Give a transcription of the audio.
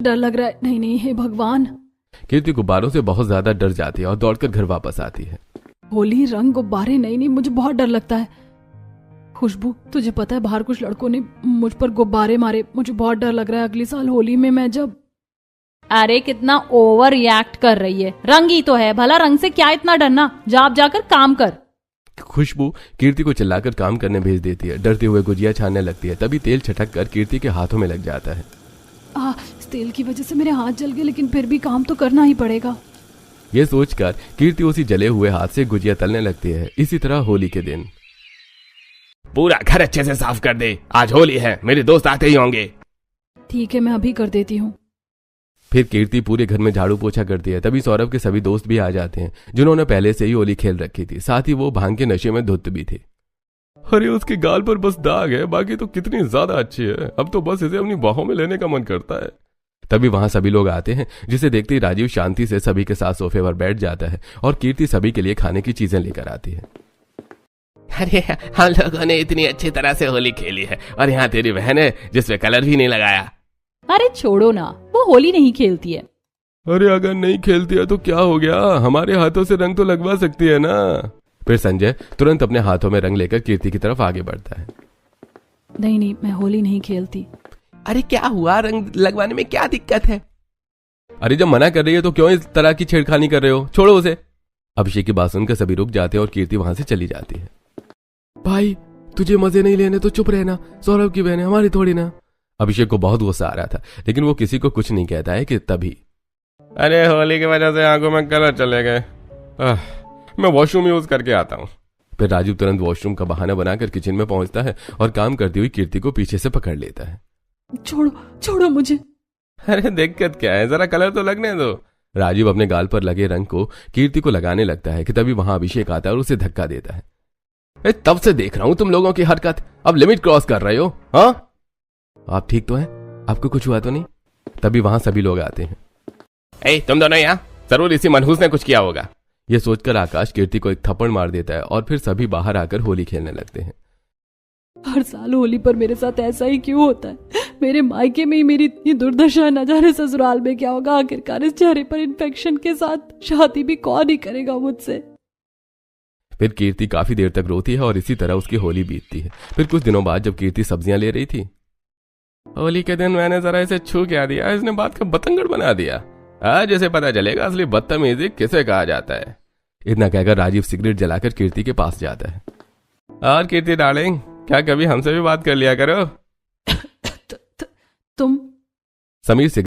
डर लग रहा है। नहीं नहीं, हे भगवान। कीर्ति गुब्बारों से बहुत ज्यादा डर जाती है और दौड़कर घर वापस आती है। होली, रंग, गुब्बारे, नहीं नहीं, मुझे बहुत डर लगता है। खुशबू, तुझे पता है बाहर कुछ लड़कों ने मुझ पर गुब्बारे मारे। मुझे बहुत डर लग रहा है अगले साल होली में मैं जब। अरे कितना ओवर रिएक्ट कर रही है, रंग ही तो है, भला रंग से क्या इतना डरना, जा जाकर काम कर। खुशबू कीर्ति को चिल्लाकर काम करने भेज देती है। डरते हुए गुजिया छानने लगती है। तभी तेल छटक कर कीर्ति के हाथों में लग जाता है। इस तेल की वजह से मेरे हाथ जल गए, लेकिन फिर भी काम तो करना ही पड़ेगा। ये सोचकर कीर्ति उसी जले हुए हाथ से गुजिया तलने लगती है। इसी तरह होली के दिन पूरा घर अच्छे से साफ कर दे, आज होली है, मेरे दोस्त आते ही होंगे। ठीक है, मैं अभी कर देती हूँ। फिर कीर्ति पूरे घर में झाड़ू पोछा करती है। तभी सौरभ के सभी दोस्त भी आ जाते हैं, जिन्होंने पहले से ही होली खेल रखी थी। साथ ही वो भांग के नशे में धुत भी थे। अरे उसके गाल पर बस दाग है, बाकी तो कितनी ज्यादा अच्छी है। अब तो बस इसे अपनी बाहों में लेने का मन करता है। तभी वहां सभी लोग आते हैं, जिसे देखते ही राजीव शांति से सभी के साथ सोफे पर बैठ जाता है और कीर्ति सभी के लिए खाने की चीजें लेकर आती है। अरे हम लोगों ने इतनी अच्छी तरह से होली खेली है और यहाँ तेरी बहन है जिसपे कलर भी नहीं लगाया। अरे छोड़ो ना, वो होली नहीं खेलती है। अरे अगर नहीं खेलती है तो क्या हो गया, हमारे हाथों से रंग तो लगवा सकती है ना। फिर संजय तुरंत अपने हाथों में रंग लेकर कीर्ति की तरफ आगे बढ़ता है। नहीं नहीं, मैं होली नहीं खेलती। अरे क्या हुआ, रंग लगवाने में क्या दिक्कत है? अरे जब मना कर रही है तो क्यों इस तरह की छेड़खानी कर रहे हो, छोड़ो उसे। अभिषेक की बात सुनकर सभी रुक जाते हैं और कीर्ति वहां से चली जाती है। भाई तुझे मजे नहीं लेने तो चुप रहना, सौरभ की बहन है, हमारी थोड़ी ना। अभिषेक को बहुत गुस्सा आ रहा था, लेकिन वो किसी को कुछ नहीं कहता है कि तभी अरे होली की वजह से आंखों में कलर चले गए, मैं वॉशरूम यूज करके आता हूँ। फिर राजीव तुरंत वॉशरूम का बहाना बनाकर किचन में पहुंचता है और काम करती हुई कीर्ति को पीछे से पकड़ लेता है। छोड़ो छोड़ो मुझे। अरे दिक्कत क्या है, जरा कलर तो लगने दो। राजीव अपने गाल पर लगे रंग को कीर्ति को लगाने लगता है कि तभी वहां अभिषेक आता है और उसे धक्का देता है। तब से देख रहा हूँ तुम लोगों की हरकत, अब लिमिट क्रॉस कर रहे हो। हाँ आप ठीक तो हैं, आपको कुछ हुआ तो नहीं? तभी वहां सभी लोग आते हैं। तुम दोनों यहाँ, जरूर इसी मनहूस ने कुछ किया होगा। यह सोचकर आकाश कीर्ति को एक थप्पड़ मार देता है और फिर सभी बाहर आकर होली खेलने लगते हैं। हर साल होली पर मेरे साथ ऐसा ही क्यों होता है? मेरे मायके में ही मेरी इतनी दुर्दशा, न जाने ससुराल में क्या होगा। आखिरकार इस चेहरे पर इन्फेक्शन के साथ शादी भी कौन ही करेगा मुझसे। फिर कीर्ति काफी देर तक रोती है और इसी तरह उसकी होली बीतती है। फिर कुछ दिनों बाद जब कीर्ति सब्जियां ले रही थी, होली के दिन मैंने जरा इसे छू क्या दिया, इसने बात का बतंगड़ बना दिया। आज इसे पता चलेगा असली बदतमीजी किसे कहा जाता है। इतना कहकर राजीव सिगरेट जलाकर कीर्ति के पास जाता है। और कीर्ति डार्लिंग, क्या कभी हमसे भी बात कर लिया करो? तुम? समीर सिगरेट